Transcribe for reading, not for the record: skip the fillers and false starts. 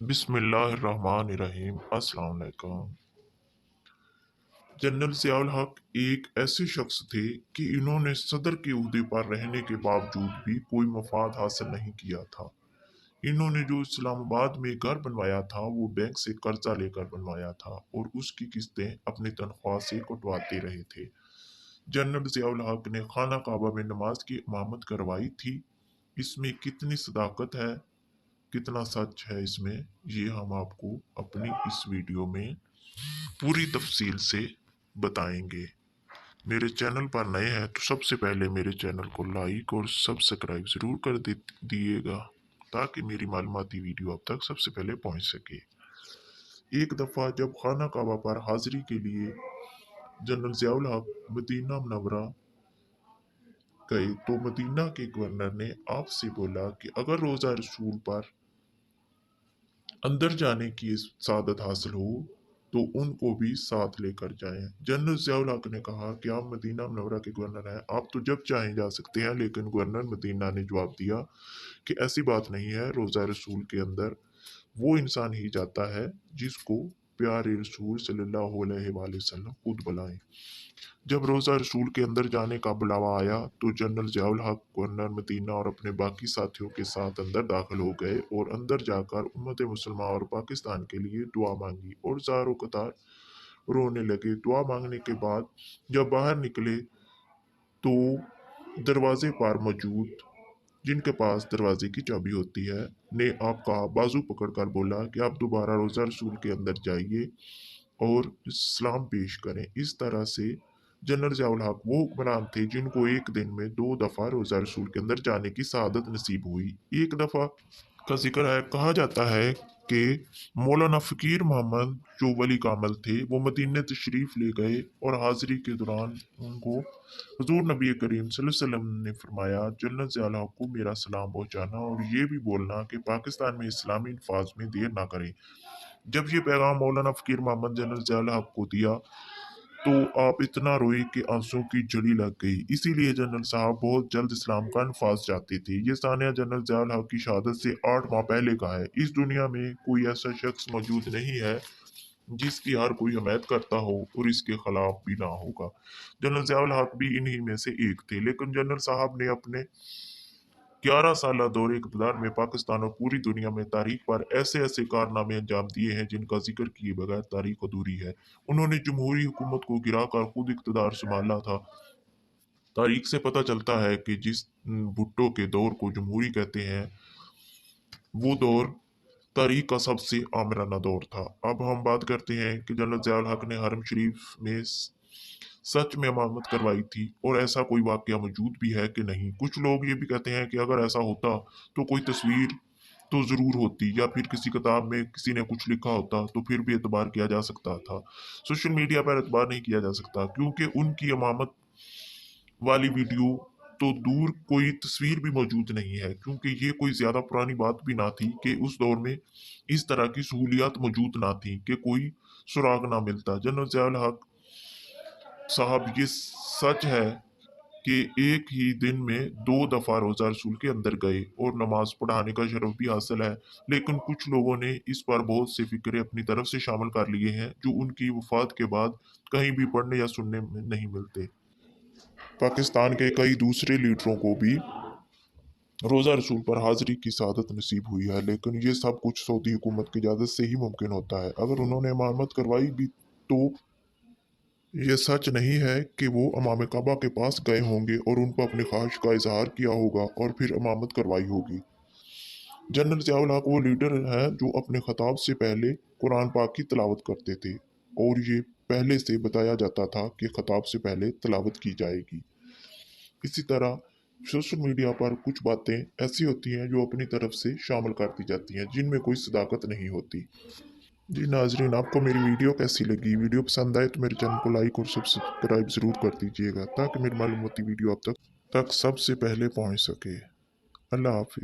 बिस्मिल्लाहिर्रहमानिर्रहीम। अस्सलाम वालेकुम। जनरल ज़ियाउल हक एक ऐसे शख्स थे कि इन्होंने सदर के ओहदे पर रहने के बावजूद भी कोई मफाद हासिल नहीं किया था। इन्होंने जो इस्लामाबाद में घर बनवाया था वो बैंक से कर्जा लेकर बनवाया था और उसकी किस्तें अपनी तनख्वाह से कटवाते रहे थे। जनरल ज़ियाउल हक ने खाना काबा में नमाज की इमामत करवाई थी। इसमें कितनी सदाकत है, कितना सच है इसमें, ये हम आपको अपनी इस वीडियो में पूरी तफसील से बताएंगे। मेरे चैनल पर नए हैं तो सबसे पहले मेरे चैनल को लाइक और सब्सक्राइब ज़रूर कर दिएगा ताकि मेरी मालूमाती वीडियो आप तक सबसे पहले पहुंच सके। एक दफ़ा जब खाना काबा पर हाजिरी के लिए जनरल ज़ियाउल हक मदीना मुनव्वरा गए तो मदीना के गवर्नर ने आपसे बोला कि अगर रोज़ा रसूल पर अंदर जाने की सादत हासिल हो तो उनको भी साथ लेकर जाएं। जनरल ज़ियाउल हक ने कहा कि आप मदीना मुनव्वरा के गवर्नर हैं, आप तो जब चाहें जा सकते हैं। लेकिन गवर्नर मदीना ने जवाब दिया कि ऐसी बात नहीं है, रोज़ा रसूल के अंदर वो इंसान ही जाता है जिसको प्यारे रसूल सल्लल्लाहु अलैहि वसल्लम खुद बुलाएं। जब रोज़ा रसूल के अंदर जाने का बुलावा आया तो जनरल ज़ियाउल हक गवर्नर मदीना और अपने बाकी साथियों के साथ अंदर दाखिल हो गए और अंदर जाकर उम्मत मुसलमान और पाकिस्तान के लिए दुआ मांगी और ज़ारो कतार रोने लगे। दुआ मांगने के बाद जब बाहर निकले तो दरवाजे पर मौजूद जिनके पास दरवाजे की चाबी होती है ने आपका बाजू पकड़कर बोला कि आप दोबारा रोज़ा रसूल के अंदर जाइए और सलाम पेश करें। इस तरह से जनरल ज़ियाउल हक वो हुक्मरान थे जिनको एक दिन में 2 दफ़ा रोज़ा रसूल के अंदर जाने की सआदत नसीब हुई। एक दफ़ा का जिक्र है, कहा जाता है कि मौलाना फ़कीर मोहम्मद जो वली कामल थे वो मदीने तशरीफ़ ले गए और हाजिरी के दौरान उनको हुजूर नबी करीम सल्लल्लाहु अलैहि वसल्लम ने फरमाया, जनरल ज़ियाउल हक को मेरा सलाम पहुँचाना और ये भी बोलना कि पाकिस्तान में इस्लामी नफाज में देर ना करें। जब ये पैगाम मौलाना फ़कीर मोहम्मद जनरल ज़ियाउल हक को दिया तो आप इतना रोए कि आंसुओं की झड़ी लग गई। इसीलिए जनरल साहब बहुत जल्द इस्लाम का नफाज चाहते थे। ये सानिया जनरल ज़ियाउल हक की शहादत से 8 माह पहले का है। इस दुनिया में कोई ऐसा शख्स मौजूद नहीं है जिसकी हर कोई हमायत करता हो और इसके खिलाफ भी ना होगा। जनरल ज़ियाउल हक भी इन्हीं में से एक थे। लेकिन जनरल साहब ने अपने 11 साल दौरे इक़्तिदार में पाकिस्तान और पूरी दुनिया में तारीख पर ऐसे ऐसे कारनामे अंजाम दिए हैं जिनका जिक्र किए बगैर तारीख अधूरी है। उन्होंने जमहूरी हुकूमत को गिरा कर खुद इक़्तिदार संभाला था। तारीख से पता चलता है कि जिस भुट्टो के दौर को जमहूरी कहते हैं वो दौर तारीख का सबसे आमराना दौर था। अब हम बात करते हैं कि जनरल ज़ियाउल हक ने हरम शरीफ में सच में इमामत करवाई थी और ऐसा कोई वाकया मौजूद भी है कि नहीं। कुछ लोग ये भी कहते हैं कि अगर ऐसा होता तो कोई तस्वीर तो ज़रूर होती या फिर किसी किताब में किसी ने कुछ लिखा होता तो फिर भी एतबार किया जा सकता था। सोशल मीडिया पर एतबार नहीं किया जा सकता क्योंकि उनकी इमामत वाली वीडियो तो दूर कोई तस्वीर भी मौजूद नहीं है, क्योंकि ये कोई ज़्यादा पुरानी बात भी ना थी कि उस दौर में इस तरह की सहूलियात मौजूद ना थी कि कोई सुराग ना मिलता। जनरल ज़ियाउल हक साहब ये सच है कि एक ही दिन में 2 दफ़ा रोज़ा रसूल के अंदर गए और नमाज पढ़ाने का शरफ भी हासिल है। लेकिन कुछ लोगों ने इस पर बहुत से फिक्रे अपनी तरफ से शामिल कर लिए हैं जो उनकी वफात के बाद कहीं भी पढ़ने या सुनने में नहीं मिलते। पाकिस्तान के कई दूसरे लीडरों को भी रोज़ा रसूल पर हाजिरी की सआदत नसीब हुई है, लेकिन ये सब कुछ सऊदी हुकूमत की इजाज़त से ही मुमकिन होता है। अगर उन्होंने इमामत करवाई भी तो ये सच नहीं है कि वो इमाम काबा के पास गए होंगे और उन पर अपनी ख्वाहिश का इजहार किया होगा और फिर इमामत करवाई होगी। जनरल ज़ियाउल हक वो लीडर हैं जो अपने खिताब से पहले कुरान पाक की तिलावत करते थे और ये पहले से बताया जाता था कि खिताब से पहले तिलावत की जाएगी। इसी तरह सोशल मीडिया पर कुछ बातें ऐसी होती हैं जो अपनी तरफ से शामिल कर दी जाती हैं जिनमें कोई सदाकत नहीं होती। जी नाजरीन, आपको मेरी वीडियो कैसी लगी? वीडियो पसंद आए तो मेरे चैनल को लाइक और सब्सक्राइब ज़रूर कर दीजिएगा ताकि मेरी मालूमाती वीडियो आप तक सबसे पहले पहुंच सके। अल्लाह हाफिज़।